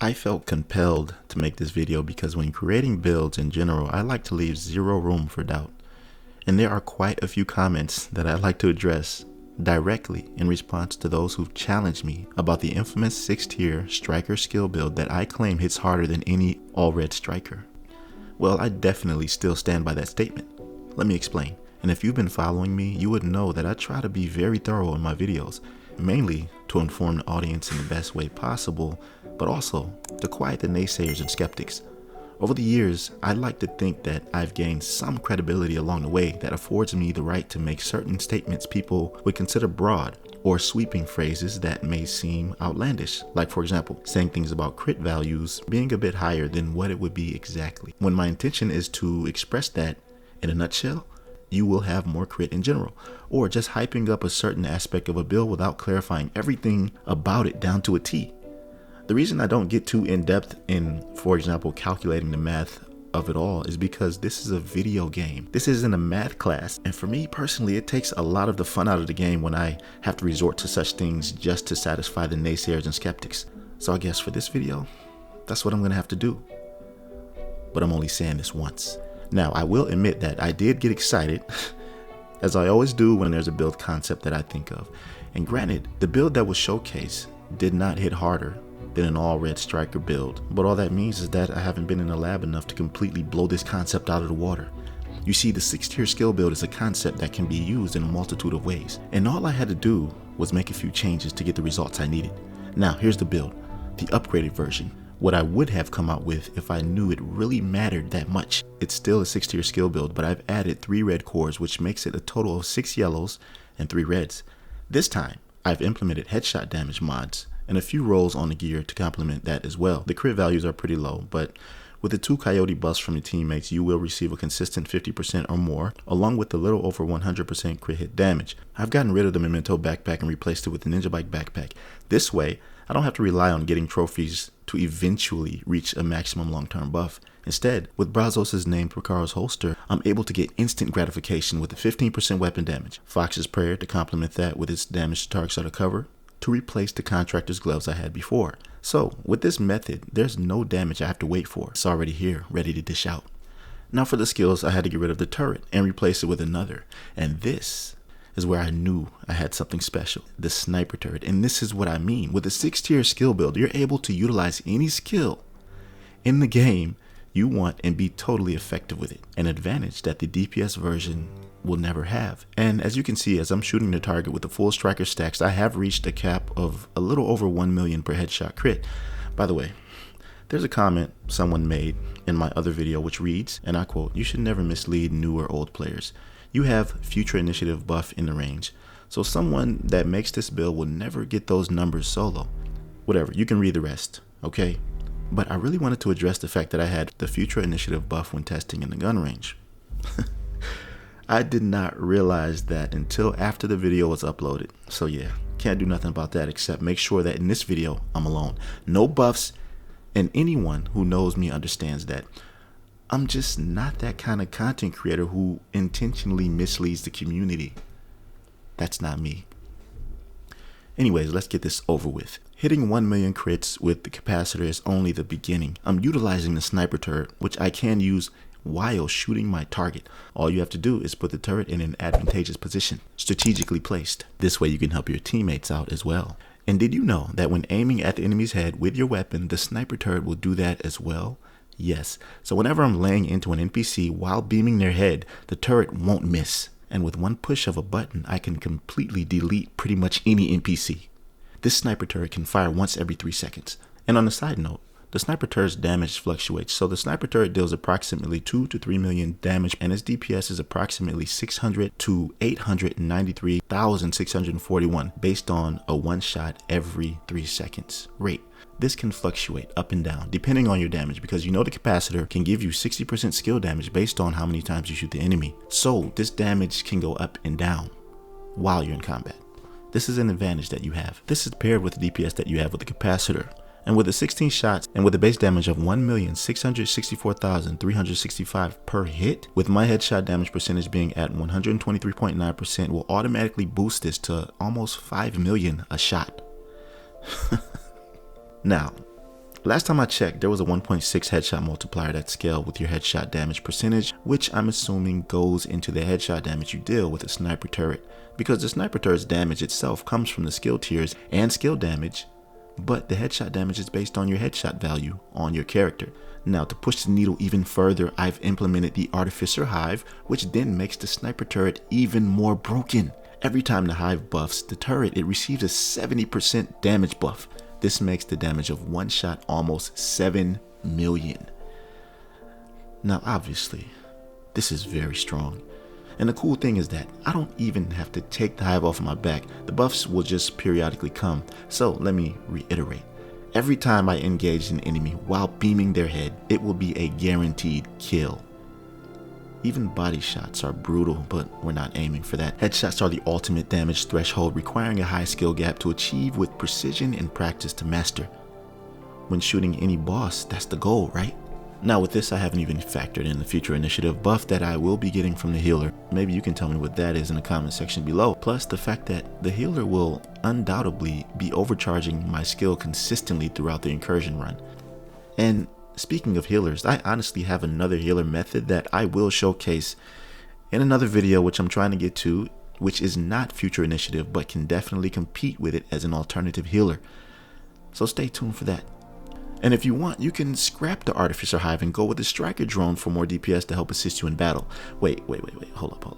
I felt compelled to make this video because when creating builds in general, I like to leave zero room for doubt. And there are quite a few comments that I'd like to address directly in response to those who've challenged me about the infamous 6-tier striker skill build that I claim hits harder than any all-red striker. Well, I definitely still stand by that statement. Let me explain. And if you've been following me, you would know that I try to be very thorough in my videos, mainly to inform the audience in the best way possible, but also to quiet the naysayers and skeptics. Over the years, I'd like to think that I've gained some credibility along the way that affords me the right to make certain statements people would consider broad or sweeping phrases that may seem outlandish, like for example, saying things about crit values being a bit higher than what it would be exactly, when my intention is to express that, in a nutshell, you will have more crit in general, or just hyping up a certain aspect of a build without clarifying everything about it down to a T. The reason I don't get too in-depth in, for example, calculating the math of it all is because this is a video game. This isn't a math class, and for me personally, it takes a lot of the fun out of the game when I have to resort to such things just to satisfy the naysayers and skeptics. So I guess for this video, that's what I'm gonna have to do. But I'm only saying this once. Now, I will admit that I did get excited, as I always do when there's a build concept that I think of. And granted, the build that was showcased did not hit harder than an all-red striker build, but all that means is that I haven't been in the lab enough to completely blow this concept out of the water. You see, the 6-tier skill build is a concept that can be used in a multitude of ways, and all I had to do was make a few changes to get the results I needed. Now, here's the build, the upgraded version. What I would have come out with if I knew it really mattered that much. It's still a 6-tier skill build, but I've added 3 red cores, which makes it a total of 6 yellows and 3 reds. This time, I've implemented headshot damage mods and a few rolls on the gear to complement that as well. The crit values are pretty low, but with the 2 coyote buffs from your teammates, you will receive a consistent 50% or more, along with a little over 100% crit hit damage. I've gotten rid of the memento backpack and replaced it with the ninja bike backpack. This way, I don't have to rely on getting trophies to eventually reach a maximum long-term buff. Instead, with Brazos' named Prakaro's holster, I'm able to get instant gratification with a 15% weapon damage, Fox's Prayer to complement that with its damage to targets under cover, to replace the contractor's gloves I had before. So, with this method, there's no damage I have to wait for. It's already here, ready to dish out. Now for the skills, I had to get rid of the turret and replace it with another. And this is where I knew I had something special, the sniper turret. And this is what I mean. With a 6-tier skill build, you're able to utilize any skill in the game you want and be totally effective with it. An advantage that the DPS version will never have. And as you can see, as I'm shooting the target with the full striker stacks, I have reached a cap of a little over 1 million per headshot crit. By the way, there's a comment someone made in my other video which reads, and I quote, "You should never mislead new or old players. You have future initiative buff in the range. So someone that makes this build will never get those numbers solo." Whatever, you can read the rest, okay? But I really wanted to address the fact that I had the future initiative buff when testing in the gun range. I did not realize that until after the video was uploaded. So yeah, can't do nothing about that except make sure that in this video, I'm alone. No buffs, and anyone who knows me understands that. I'm just not that kind of content creator who intentionally misleads the community. That's not me. Anyways, let's get this over with. Hitting 1 million crits with the capacitor is only the beginning. I'm utilizing the sniper turret, which I can use while shooting my target. All you have to do is put the turret in an advantageous position, strategically placed. This way you can help your teammates out as well. And did you know that when aiming at the enemy's head with your weapon, the sniper turret will do that as well? Yes. So whenever I'm laying into an NPC while beaming their head, the turret won't miss. And with one push of a button, I can completely delete pretty much any NPC. This sniper turret can fire once every 3 seconds. And on a side note, the sniper turret's damage fluctuates, so the sniper turret deals approximately 2 to 3 million damage, and its DPS is approximately 600 to 893,641 based on a 1-shot every 3 seconds rate. This can fluctuate up and down depending on your damage, because you know the capacitor can give you 60% skill damage based on how many times you shoot the enemy. So this damage can go up and down while you're in combat. This is an advantage that you have. This is paired with the DPS that you have with the capacitor. And with the 16 shots and with a base damage of 1,664,365 per hit, with my headshot damage percentage being at 123.9%, will automatically boost this to almost 5 million a shot. Now, Last time I checked, there was a 1.6 headshot multiplier that scaled with your headshot damage percentage, which I'm assuming goes into the headshot damage you deal with a sniper turret, because the sniper turret's damage itself comes from the skill tiers and skill damage, but the headshot damage is based on your headshot value on your character. Now, to push the needle even further, I've implemented the Artificer Hive, which then makes the sniper turret even more broken. Every time the Hive buffs the turret, it receives a 70% damage buff. This makes the damage of one shot almost 7 million. Now, obviously, this is very strong. And the cool thing is that I don't even have to take the Hive off my back. The buffs will just periodically come. So let me reiterate. Every time I engage an enemy while beaming their head, it will be a guaranteed kill. Even body shots are brutal, but we're not aiming for that. Headshots are the ultimate damage threshold, requiring a high skill gap to achieve with precision and practice to master. When shooting any boss, that's the goal, right? Now with this, I haven't even factored in the future initiative buff that I will be getting from the healer. Maybe you can tell me what that is in the comment section below. Plus the fact that the healer will undoubtedly be overcharging my skill consistently throughout the incursion run. And speaking of healers, I honestly have another healer method that I will showcase in another video, which I'm trying to get to, which is not future initiative, but can definitely compete with it as an alternative healer. So stay tuned for that. And if you want, you can scrap the Artificer Hive and go with the Striker drone for more DPS to help assist you in battle. Wait, hold up.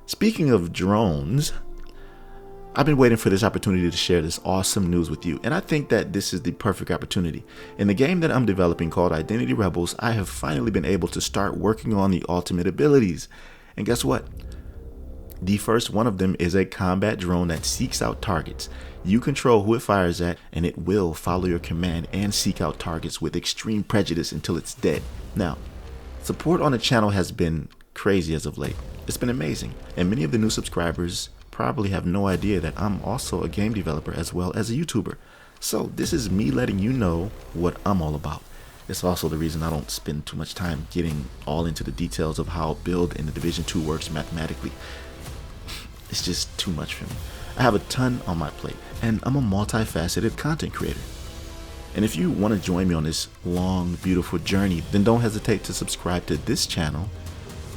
Speaking of drones, I've been waiting for this opportunity to share this awesome news with you, and I think that this is the perfect opportunity. In the game that I'm developing called Identity Rebels, I have finally been able to start working on the ultimate abilities. And guess what? The first one of them is a combat drone that seeks out targets. You control who it fires at, and it will follow your command and seek out targets with extreme prejudice until it's dead. Now, support on the channel has been crazy as of late. It's been amazing, and many of the new subscribers probably have no idea that I'm also a game developer as well as a YouTuber. So this is me letting you know what I'm all about. It's also the reason I don't spend too much time getting all into the details of how a build in the Division 2 works mathematically. It's just too much for me. I have a ton on my plate, and I'm a multifaceted content creator. And if you want to join me on this long, beautiful journey, then don't hesitate to subscribe to this channel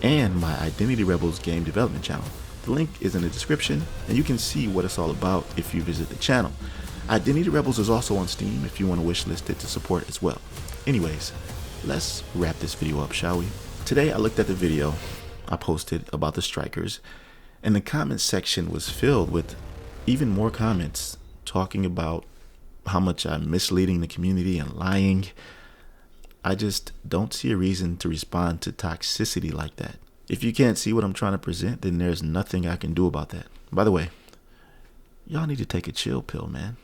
and my Identity Rebels game development channel. The link is in the description, and you can see what it's all about if you visit the channel. Identity Rebels is also on Steam if you want to wishlist it to support as well. Anyways, let's wrap this video up, shall we? Today I looked at the video I posted about the strikers, and the comment section was filled with even more comments talking about how much I'm misleading the community and lying. I just don't see a reason to respond to toxicity like that. If you can't see what I'm trying to present, then there's nothing I can do about that. By the way, y'all need to take a chill pill, man.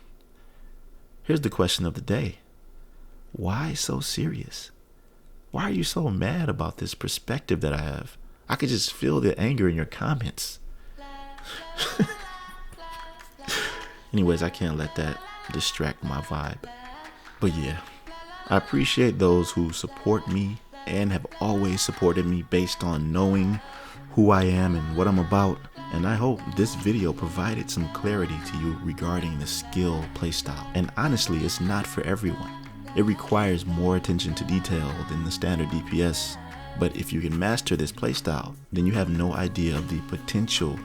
Here's the question of the day. Why so serious? Why are you so mad about this perspective that I have? I could just feel the anger in your comments. Anyways, I can't let that distract my vibe. But yeah, I appreciate those who support me and have always supported me based on knowing who I am and what I'm about. And I hope this video provided some clarity to you regarding the skill playstyle. And honestly, it's not for everyone. It requires more attention to detail than the standard DPS. But if you can master this playstyle, then you have no idea of the potential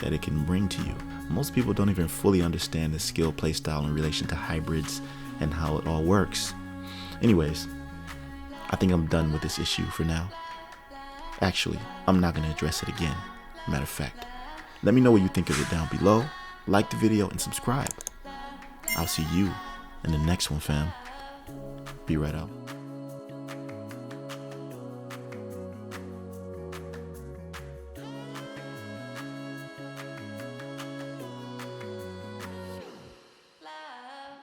that it can bring to you. Most people don't even fully understand the skill playstyle in relation to hybrids and how it all works. Anyways, I think I'm done with this issue for now. Actually, I'm not going to address it again. Matter of fact, let me know what you think of it down below. Like the video and subscribe. I'll see you in the next one, fam. Be right out.